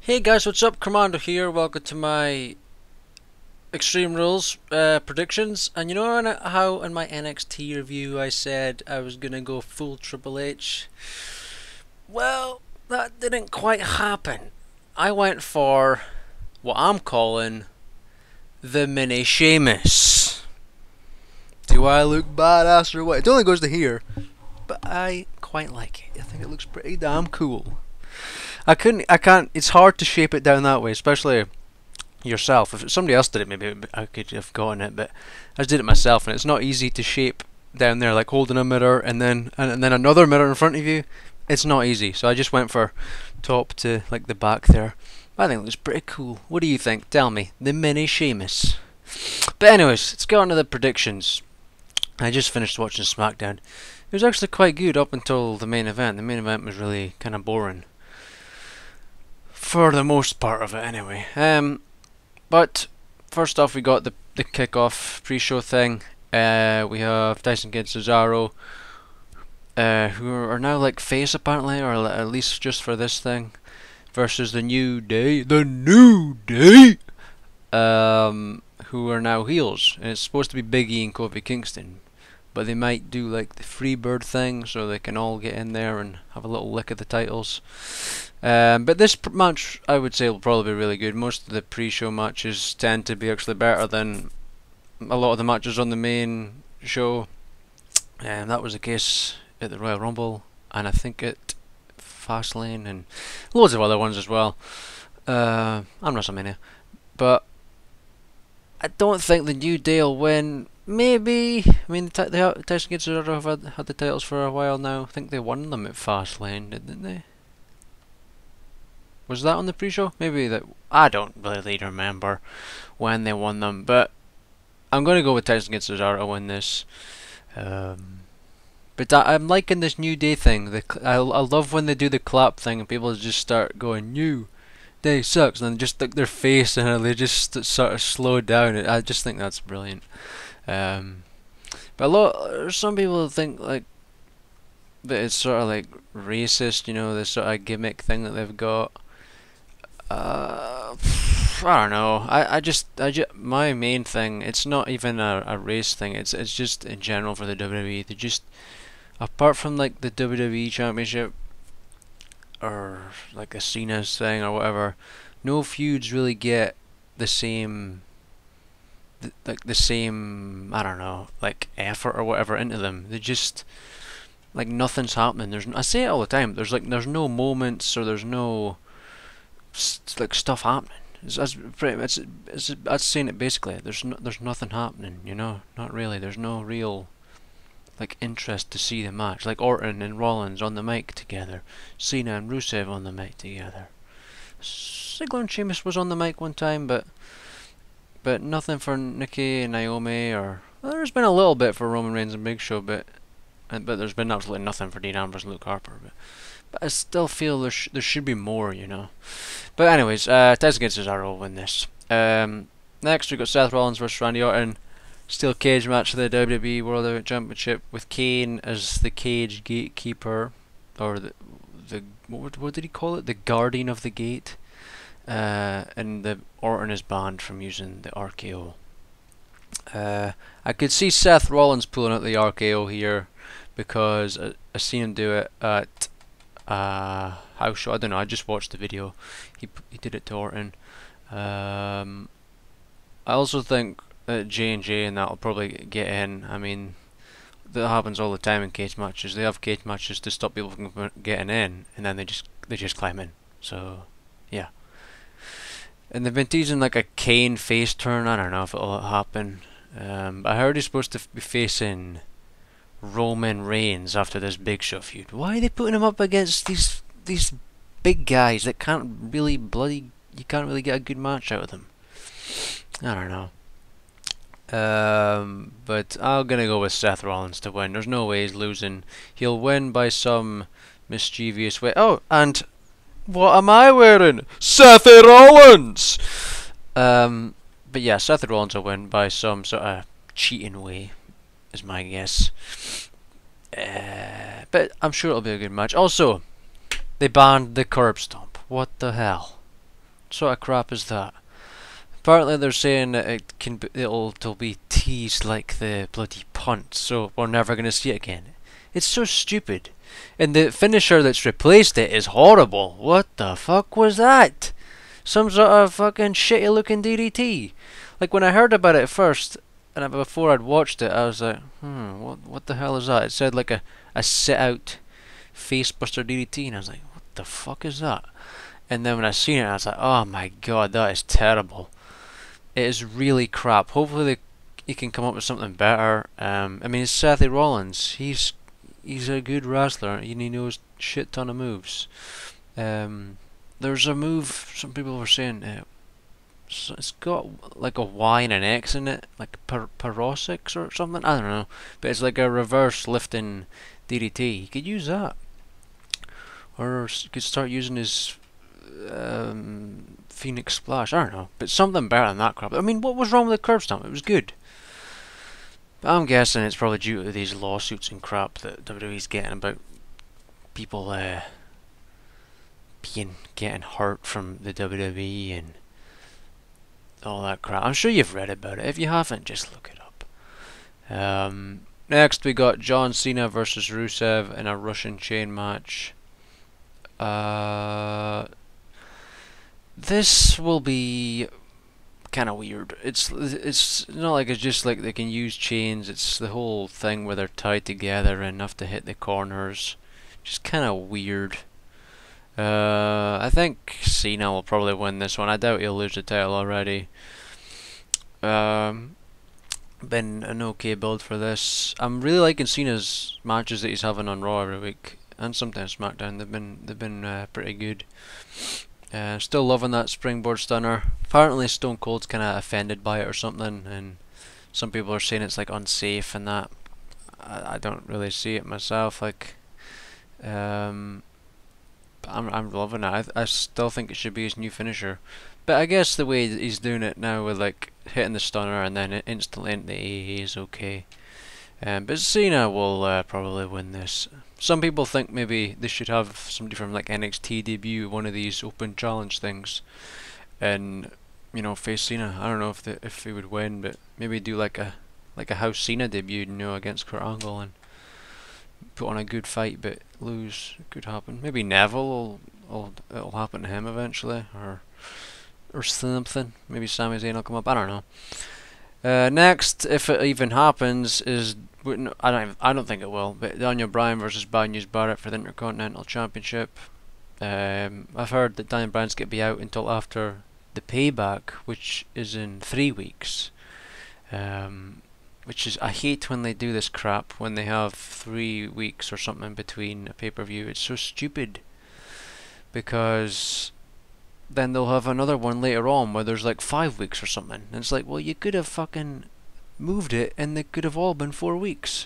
Hey guys, what's up? Commando here. Welcome to my Extreme Rules predictions. And you know how in my NXT review I said I was gonna go full Triple H? Well, that didn't quite happen. I went for what I'm calling the mini Sheamus. Do I look badass or what? It only goes to here, but I quite like it. I think it looks pretty damn cool. I can't, it's hard to shape it down that way, especially yourself. If somebody else did it, maybe I could have gotten it, but I just did it myself, and it's not easy to shape down there, like holding a mirror and then another mirror in front of you. It's not easy, so I just went for top to like the back there. I think it looks pretty cool. What do you think? Tell me. The mini Sheamus. But anyways, let's get on to the predictions. I just finished watching SmackDown. It was actually quite good up until the main event. The main event was really kind of boring. For the most part of it, anyway. But first off, we got the kickoff pre-show thing. We have Tyson Kidd, Cesaro, who are now like face apparently, or at least just for this thing, versus the New Day, who are now heels, and it's supposed to be Big E and Kofi Kingston. But they might do like the Freebird thing, so they can all get in there and have a little lick at the titles. But this match, I would say, will probably be really good. Most of the pre-show matches tend to be actually better than a lot of the matches on the main show. And that was the case at the Royal Rumble, and I think at Fastlane, and loads of other ones as well. I'm not so many, but I don't think the New Day will win. Maybe. I mean, Tyson Kidd have had the titles for a while now. I think they won them at Fastlane, didn't they? Was that on the pre-show? Maybe that. I don't really remember when they won them, but I'm going to go with Tyson Kidd to win this. But I'm liking this New Day thing. I love when they do the clap thing and people just start going, New Day sucks, and then just like their face and they just sort of slow down. I just think that's brilliant. But some people think like that it's sort of like racist, you know, this sort of gimmick thing that they've got. I don't know. I just my main thing. It's not even a race thing. It's just in general for the WWE. They just, apart from like the WWE Championship or like a Cena's thing or whatever, no feuds really get the same. The same, I don't know, like effort or whatever into them. They just like nothing's happening. I say it all the time. There's no moments, or there's no like stuff happening. That's saying it basically. There's nothing happening. You know, not really. There's no real like interest to see the match. Like Orton and Rollins on the mic together, Cena and Rusev on the mic together. Ziggler and Sheamus was on the mic one time, but nothing for Nikki and Naomi, or well, there's been a little bit for Roman Reigns and Big Show, but there's been absolutely nothing for Dean Ambrose and Luke Harper. But I still feel there should be more, you know. But anyways, Tyson Kidd Cesaro will win this. Next we got Seth Rollins versus Randy Orton, steel cage match for the WWE World Heavyweight Championship with Kane as the cage gatekeeper, or the what did he call it? The guardian of the gate. And the Orton is banned from using the RKO. I could see Seth Rollins pulling out the RKO here because I seen him do it at house show. I don't know. I just watched the video. He did it to Orton. I also think that J&J and that will probably get in. I mean, that happens all the time in cage matches. They have cage matches to stop people from getting in, and then they just climb in. So yeah. And they've been teasing like a Kane face turn. I don't know if it'll happen. I heard he's supposed to be facing Roman Reigns after this Big Show feud. Why are they putting him up against these big guys that can't really you can't really get a good match out of them? I don't know. But I'm gonna go with Seth Rollins to win. There's no way he's losing. He'll win by some mischievous way. Oh, and what am I wearing? Seth Rollins! But yeah, Seth Rollins will win by some sort of cheating way, is my guess. But I'm sure it'll be a good match. Also, they banned the curb stomp. What the hell? sort of crap is that? Apparently they're saying that it'll be teased like the bloody punt, so we're never gonna see it again. It's so stupid. And the finisher that's replaced it is horrible. What the fuck was that? Some sort of fucking shitty looking DDT. Like when I heard about it first, and before I'd watched it, I was like, what the hell is that? It said like a sit out facebuster DDT, and I was like, what the fuck is that? And then when I seen it, I was like, oh my god, that is terrible. It is really crap. Hopefully he can come up with something better. I mean, it's Seth Rollins. He's a good wrestler and he knows shit ton of moves. There's a move some people were saying. It's got like a Y and an X in it, like Parosix or something. I don't know, but it's like a reverse lifting DDT. He could use that, or he could start using his Phoenix Splash. I don't know, but something better than that crap. I mean, what was wrong with the curb stomp? It was good. But I'm guessing it's probably due to these lawsuits and crap that WWE's getting about people getting hurt from the WWE and all that crap. I'm sure you've read about it. If you haven't, just look it up. Next we got John Cena versus Rusev in a Russian chain match. This will be kind of weird. It's not like it's just like they can use chains. It's the whole thing where they're tied together and have to hit the corners. Just kind of weird. I think Cena will probably win this one. I doubt he'll lose the title already. Been an okay build for this. I'm really liking Cena's matches that he's having on Raw every week and sometimes SmackDown. They've been pretty good. Still loving that springboard stunner. Apparently Stone Cold's kind of offended by it or something, and some people are saying it's like unsafe and that. I don't really see it myself. Like, I'm loving it. I still think it should be his new finisher, but I guess the way he's doing it now with like hitting the stunner and then instantly into the AA is okay. But Cena will probably win this. Some people think maybe they should have somebody from like NXT debut one of these open challenge things, and face Cena. I don't know if he would win, but maybe do like a House Cena debut, against Kurt Angle and put on a good fight, but lose. It could happen. Maybe Neville it'll happen to him eventually, or something. Maybe Sami Zayn will come up. I don't know. Next, if it even happens, is I don't think it will. But Daniel Bryan versus Bad News Barrett for the Intercontinental Championship. I've heard that Daniel Bryan's going to be out until after the Payback, which is in 3 weeks. Which is, I hate when they do this crap when they have 3 weeks or something between a pay-per-view. It's so stupid, because then they'll have another one later on where there's like 5 weeks or something, and it's like, well, you could have fucking moved it and they could have all been 4 weeks.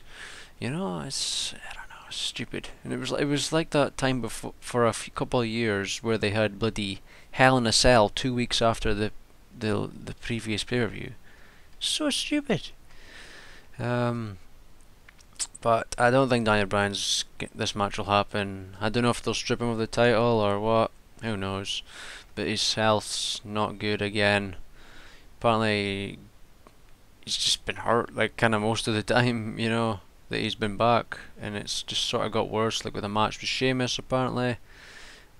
It's, I don't know, it's stupid. And it was like that time before for a couple of years where they had bloody Hell in a Cell 2 weeks after the previous pay-per-view. So stupid. But I don't think Daniel Bryan's this match will happen. I don't know if they'll strip him of the title or what. Who knows? But his health's not good again. Apparently, he's just been hurt like kind of most of the time. That he's been back, and it's just sort of got worse. Like with a match with Sheamus apparently,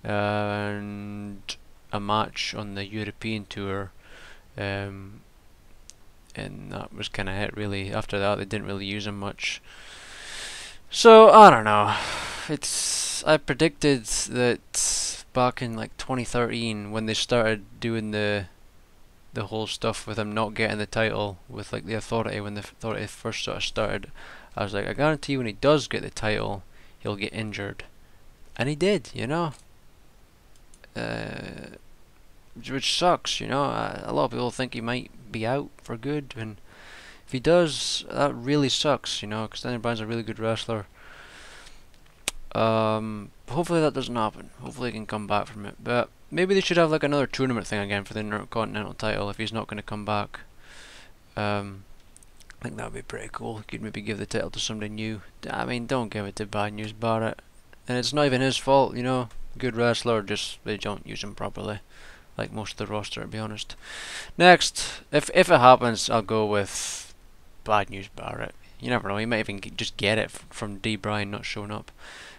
and a match on the European tour. And that was kind of it really. After that they didn't really use him much, so I don't know. I predicted that back in like 2013 when they started doing the whole stuff with him not getting the title with like the Authority, when the Authority first sort of started. I was like, I guarantee when he does get the title he'll get injured, and he did, which sucks. A lot of people think he might be out for good, and if he does, that really sucks, because Daniel Bryan's a really good wrestler. Hopefully that doesn't happen. Hopefully he can come back from it, but maybe they should have like another tournament thing again for the Intercontinental title if he's not going to come back. I think that would be pretty cool. You could maybe give the title to somebody new. I mean, don't give it to Bad News Barrett, and it's not even his fault, good wrestler, just they don't use him properly. like most of the roster, to be honest. Next, if it happens, I'll go with Bad News Barrett. You never know, he might even just get it from D. Bryan not showing up.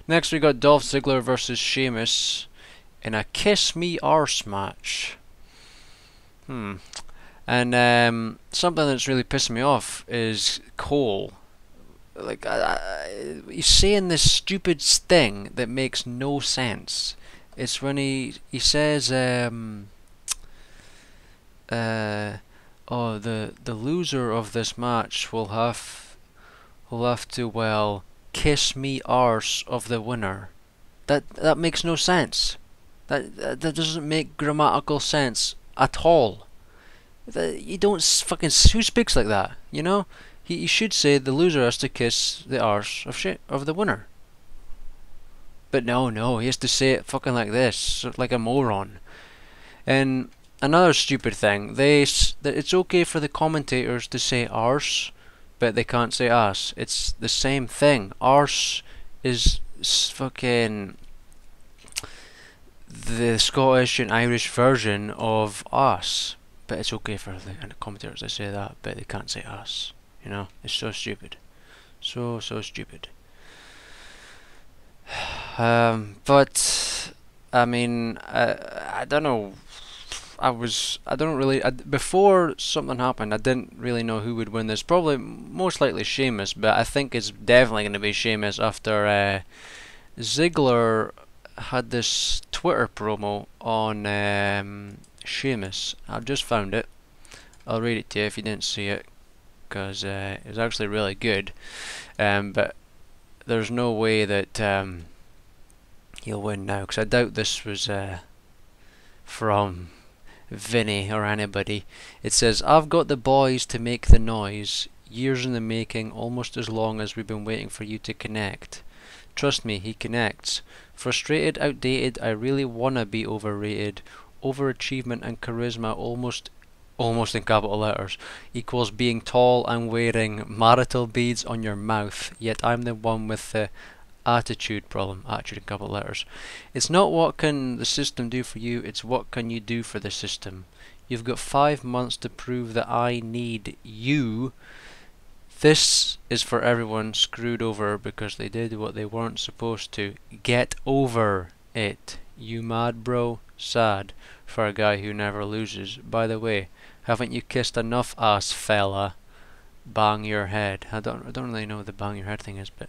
Next, we got Dolph Ziggler versus Sheamus in a Kiss Me Arse match. And something that's really pissing me off is Cole. Like, he's saying this stupid thing that makes no sense. It's when he says, oh, the loser of this match will have to, well, kiss me arse of the winner. That makes no sense. That doesn't make grammatical sense at all. You don't fucking, who speaks like that? You know, he should say the loser has to kiss the arse of the winner. But no, he has to say it fucking like this, like a moron. And another stupid thing, it's okay for the commentators to say arse, but they can't say ass. It's the same thing. Arse is fucking the Scottish and Irish version of ass. But it's okay for the commentators to say that, but they can't say ass. You know, it's so stupid. So stupid. But I mean, I don't know. Before something happened, I didn't really know who would win this. Probably, most likely Sheamus, but I think it's definitely going to be Sheamus after Ziggler had this Twitter promo on Sheamus. I've just found it. I'll read it to you if you didn't see it, because it was actually really good. But there's no way that he'll win now, because I doubt this was from Vinny or anybody. It says, "I've got the boys to make the noise. Years in the making, almost as long as we've been waiting for you to connect. Trust me, he connects. Frustrated, outdated, I really wanna be overrated. Overachievement and charisma almost in capital letters, equals being tall and wearing marital beads on your mouth, yet I'm the one with the attitude problem, attitude in capital letters. It's not what can the system do for you, it's what can you do for the system. You've got 5 months to prove that I need you. This is for everyone screwed over because they did what they weren't supposed to. Get over it. You mad, bro? Sad for a guy who never loses. By the way, haven't you kissed enough ass, fella? Bang your head." I don't really know what the bang your head thing is, but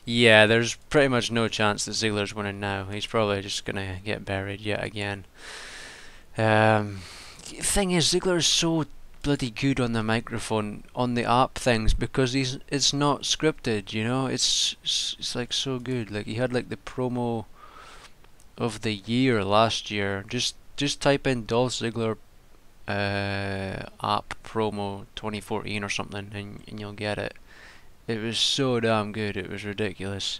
yeah, there's pretty much no chance that Ziggler's winning now. He's probably just gonna get buried yet again. The thing is, Ziggler is so bloody good on the microphone, on the app things, because it's not scripted, you know. It's like so good. Like, he had like the promo of the year last year. Just type in Dolph Ziggler app promo 2014 or something, and you'll get it. It was so damn good, it was ridiculous.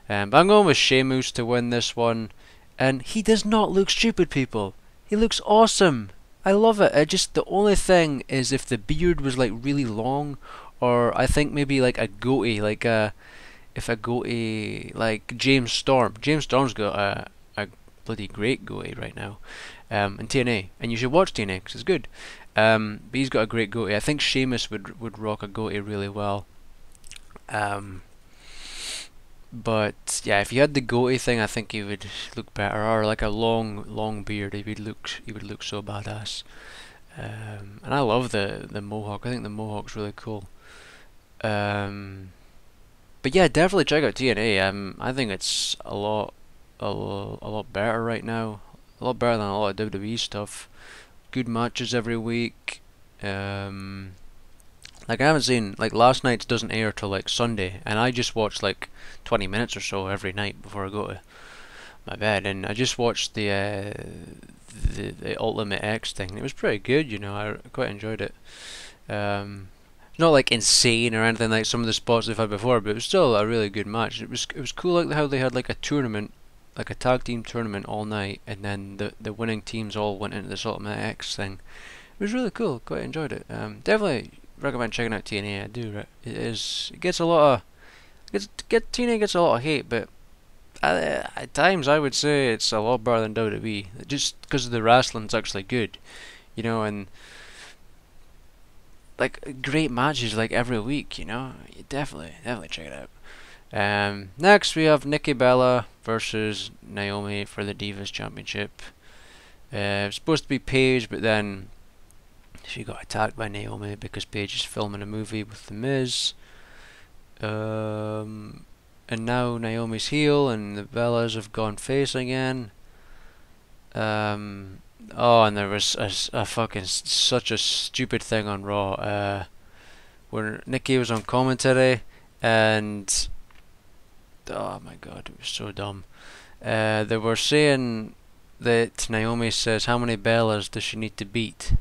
But I'm going with Sheamus to win this one, and he does not look stupid, people. He looks awesome. I love it. The only thing is if the beard was like really long, or I think maybe like a goatee, like if a goatee like James Storm. James Storm's got a bloody great goatee right now, in TNA, and you should watch TNA because it's good. But he's got a great goatee. I think Sheamus would rock a goatee really well. But yeah, if you had the goatee thing, I think he would look better, or like a long beard. He would look so badass. And I love the mohawk. I think the mohawk's really cool. But yeah, definitely check out TNA. I think it's a lot better right now. A lot better than a lot of WWE stuff. Good matches every week. Like, I haven't seen, like, last night's doesn't air till like Sunday, and I just watched like 20 minutes or so every night before I go to my bed, and I just watched the Ultimate X thing. It was pretty good, you know. I quite enjoyed it. It's not like insane or anything like some of the spots they've had before, but it was still a really good match. It was cool, like how they had like a tournament, like a tag team tournament all night, and then the winning teams all went into this Ultimate X thing. It was really cool. Quite enjoyed it. Definitely recommend checking out TNA. I do. It gets a lot of TNA gets a lot of hate, but At times I would say it's a lot better than WWE, just because the wrestling's actually good, and like great matches like every week, You definitely check it out. Next we have Nikki Bella versus Naomi for the Divas Championship. It's supposed to be Paige, but then she got attacked by Naomi because Paige is filming a movie with The Miz. And now Naomi's heel, and the Bellas have gone face again. And there was a fucking such a stupid thing on Raw, where Nikki was on commentary, and oh my god, it was so dumb. They were saying that Naomi says, how many Bellas does she need to beat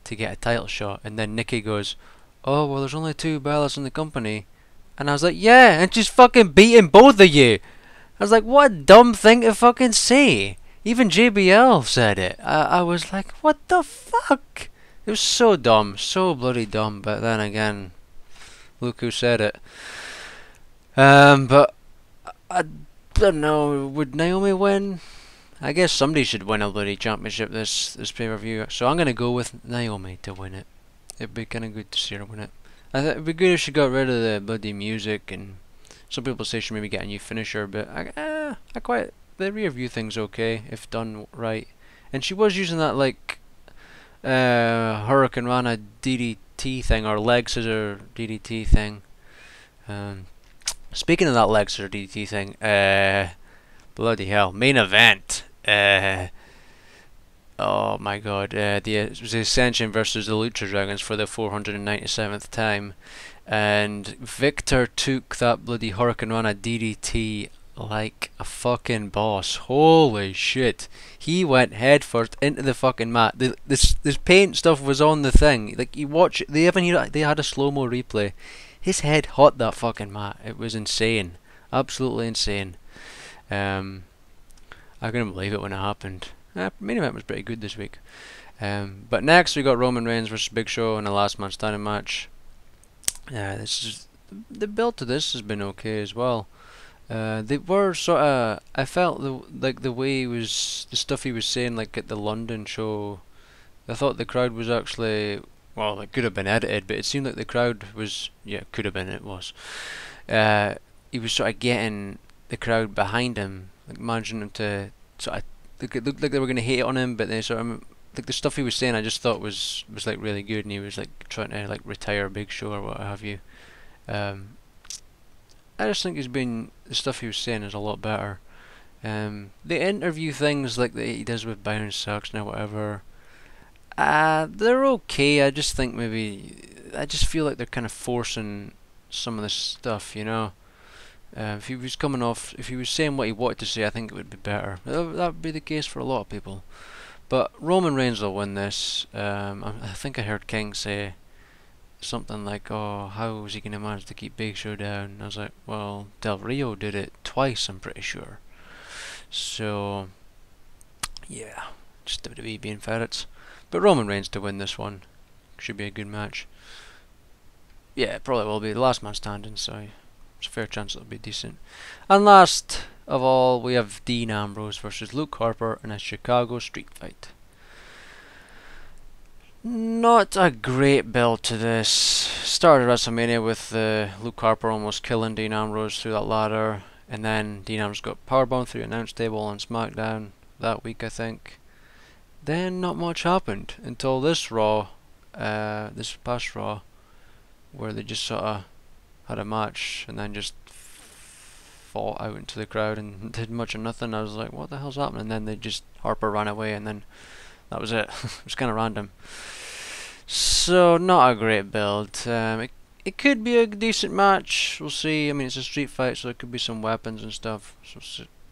to get a title shot? And then Nikki goes, oh, well, there's only 2 Bellas in the company. And I was like, yeah, and she's fucking beating both of you. I was like, what a dumb thing to fucking say. Even JBL said it. I was like, what the fuck? It was so dumb, so bloody dumb. But then again, look who said it. But I don't know. Would Naomi win? I guess somebody should win a bloody championship this pay-per-view. So I'm gonna go with Naomi to win it. It'd be kind of good to see her win it. I thought it'd be good if she got rid of the bloody music, and some people say she maybe get a new finisher, but I quite, the rear view thing's okay if done right. And she was using that like Hurricane Rana DDT thing, or leg scissor DDT thing. Speaking of that leg scissor DDT thing, bloody hell, main event. Oh my god, it was the Ascension versus the Lucha Dragons for the 497th time, and Victor took that bloody Hurricane Rana DDT like a fucking boss. Holy shit, he went headfirst into the fucking mat. This paint stuff was on the thing, like you watch it, they had a slow-mo replay. His head hit that fucking mat. It was insane, absolutely insane. I couldn't believe it when it happened. Main event was pretty good this week. But next we got Roman Reigns versus Big Show in a last man standing match. The build to this has been okay as well. They were sort of, I felt the way he was, the stuff he was saying like at the London show, I thought the crowd was actually, well, it could have been edited, but it seemed like the crowd was, yeah, could have been, it was. He was sort of getting the crowd behind him, like managing them to sort of, it looked like they were going to hate on him, but they sort of, like the stuff he was saying I just thought was like really good, and he was like trying to like retire Big Show or what have you. I just think the stuff he was saying is a lot better. The interview things like that he does with Byron Saxon or whatever, they're okay. I just think I just feel like they're kind of forcing some of this stuff, if he was saying what he wanted to say, I think it would be better. That would be the case for a lot of people. But Roman Reigns will win this. I think I heard King say something like, oh, how was he going to manage to keep Big Show down? And I was like, well, Del Rio did it twice, I'm pretty sure. So, yeah, just WWE being ferrets. But Roman Reigns to win this one. Should be a good match. Yeah, it probably will be the last man standing, so there's a fair chance it'll be decent. And last of all, we have Dean Ambrose versus Luke Harper in a Chicago street fight. Not a great build to this. Started WrestleMania with Luke Harper almost killing Dean Ambrose through that ladder, and then Dean Ambrose got powerbombed through the announce table on SmackDown that week, I think. Then not much happened until this Raw, this past Raw, where they just sort of had a match and then just fought out into the crowd and did much of nothing. I was like, what the hell's happening? And then Harper ran away, and then that was it. It was kind of random. So not a great build. It could be a decent match. We'll see. I mean, it's a street fight, so there could be some weapons and stuff. So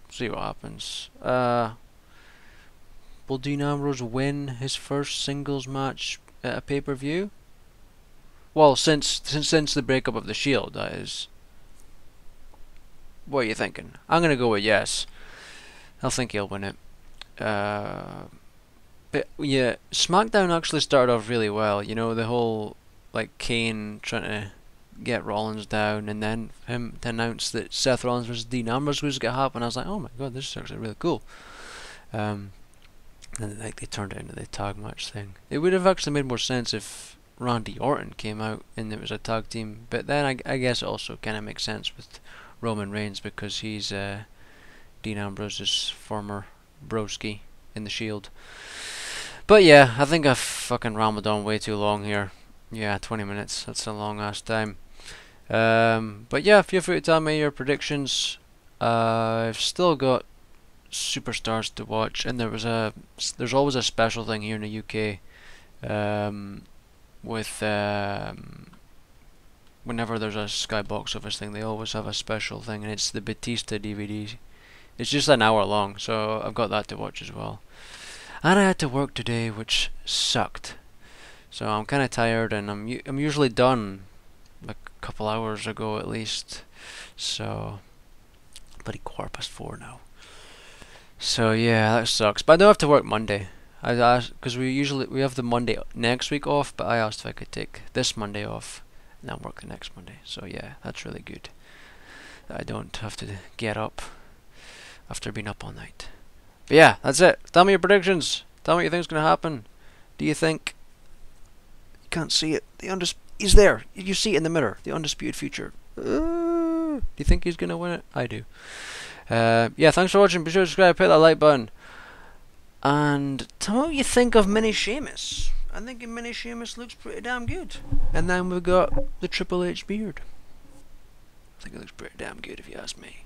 see what happens. Will Dean Ambrose win his first singles match at a pay-per-view? Well, since the breakup of the Shield, that is. What are you thinking? I'm gonna go with yes. I think he'll win it. But yeah, SmackDown actually started off really well. The whole like Kane trying to get Rollins down, and then him to announce that Seth Rollins versus Dean Ambrose was going to happen. I was like, oh my god, this is actually really cool. And like they turned it into the tag match thing. It would have actually made more sense if Randy Orton came out and it was a tag team, but then I guess it also kind of makes sense with Roman Reigns because he's Dean Ambrose's former broski in the Shield. But yeah, I think I've fucking rambled on way too long here. Yeah, 20 minutes. That's a long ass time. But yeah, feel free to tell me your predictions. I've still got Superstars to watch, and there's always a special thing here in the UK. With whenever there's a Sky Box Office thing, they always have a special thing, and it's the Batista DVD. It's just an hour long, so I've got that to watch as well. And I had to work today, which sucked. So I'm kind of tired, and I'm usually done like a couple hours ago at least. So bloody 4:15 now. So yeah, that sucks. But I don't have to work Monday. I asked because we have the Monday next week off, but I asked if I could take this Monday off and then work the next Monday. So yeah, that's really good. I don't have to get up after being up all night. But yeah, that's it. Tell me your predictions. Tell me what you think is going to happen. Do you think... You can't see it. He's there. You see it in the mirror. The Undisputed Future. Do you think he's going to win it? I do. Yeah, thanks for watching. Be sure to subscribe, hit that like button. And tell me what you think of Mini Sheamus. I think Mini Sheamus looks pretty damn good. And then we've got the Triple H beard. I think it looks pretty damn good if you ask me.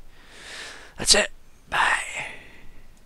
That's it. Bye.